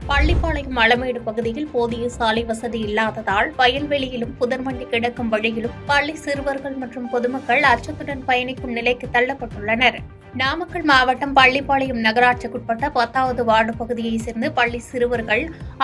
பள்ளிப்பாளையம் அளமேடு பகுதியில் போதிய சாலை வசதி இல்லாததால் வயல்வெளியிலும் புதர்மண்டி கிடக்கும் வழியிலும் பள்ளி சிறுவர்கள் மற்றும் பொதுமக்கள் அச்சத்துடன் பயணிக்கும் நிலைக்கு தள்ளப்பட்டுள்ளனர். நாமக்கல் மாவட்டம் பள்ளிப்பாளையம் நகராட்சிக்குட்பட்ட 10வது வார்டு பகுதியைச் சேர்ந்த பள்ளி சிறுவர்கள்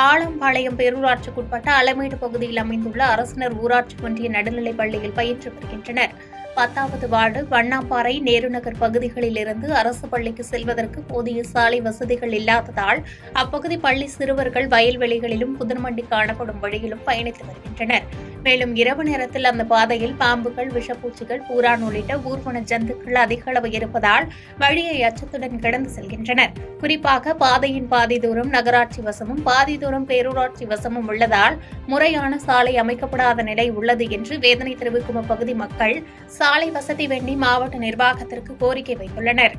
ஆலம்பாளையம் பேரூராட்சிக்குட்பட்ட அளமேடு பகுதியில் அமைந்துள்ள அரசினர் ஊராட்சி ஒன்றிய நடுநிலைப் பள்ளியில் பயின்று வருகின்றனர். 10வது வார்டு வண்ணாப்பாறை நேருநகர் பகுதிகளில் இருந்து அரசு பள்ளிக்கு செல்வதற்கு போதிய சாலை வசதிகள் இல்லாததால் அப்பகுதி பள்ளி சிறுவர்கள் வயல்வெளிகளிலும் புதர்மண்டி காணப்படும் வழியிலும் பயணித்து வருகின்றனர். மேலும் இரவு நேரத்தில் அந்த பாதையில் பாம்புகள், விஷப்பூச்சிகள், பூரான் உள்ளிட்ட ஊர்வன ஜந்துக்கள் அதிக அளவு இருப்பதால் வழியை அச்சத்துடன் கடந்து செல்கின்றனர். குறிப்பாக பாதையின் பாதி தூரம் நகராட்சி வசமும் பாதி தூரம் பேரூராட்சி வசமும் உள்ளதால் முறையான சாலை அமைக்கப்படாத நிலை உள்ளது என்று வேதனை தெரிவிக்கும் அப்பகுதி மக்கள் சாலை வசதி வேண்டி மாவட்ட நிர்வாகத்திற்கு கோரிக்கை வைத்துள்ளனர்.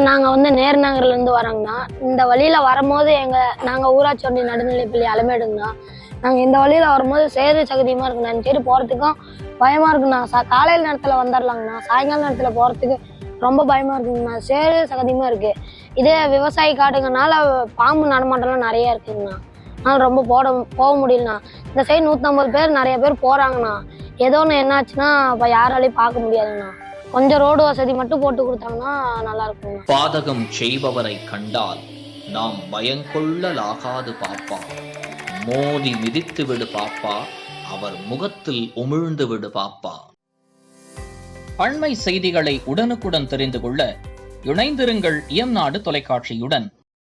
நாங்க நேருநகர்ல இருந்து வரோங்கண்ணா. இந்த வழியில வரும்போது நாங்க ஊராட்சி ஒன்றிய நடுநிலைப்பள்ளி அளமேடுங்கண்ணா. நாங்க இந்த வழியில வரும்போது சேது சகதியமா இருக்குண்ணா. இந்த சைடு போறதுக்கும் பயமா இருக்குண்ணா. காலையில நேரத்துல வந்துடலாங்கண்ணா. சாயங்கால நேரத்துல போறதுக்கு ரொம்ப பயமா இருக்குங்கண்ணா. சேது சகதியமா இருக்கு. இதே விவசாயி காட்டுங்கனால பாம்பு நடமாட்டம்லாம் நிறைய இருக்குங்கண்ணா. அதனால ரொம்ப போக முடியலண்ணா. இந்த சைடு 150 பேர் நிறைய பேர் போறாங்கண்ணா. ஏதோ ஒன்று என்னாச்சுன்னா அப்ப யாராலையும் பார்க்க முடியாதுண்ணா. கொஞ்சம் ரோடு வசதி மட்டும் போட்டு கொடுத்தாங்கன்னா நல்லா இருக்கும். பாதகம் செய்பவரை கண்டால் நாம் பயங்கொள்ளலாகாது பாப்பா. மோதி மிதித்து விடு பாப்பா, அவர் முகத்தில் உமிழ்ந்து விடு பாப்பா. அண்மை செய்திகளை உடனுக்குடன் தெரிந்து கொள்ள இணைந்திருங்கள் இயம்நாடு தொலைக்காட்சியுடன்.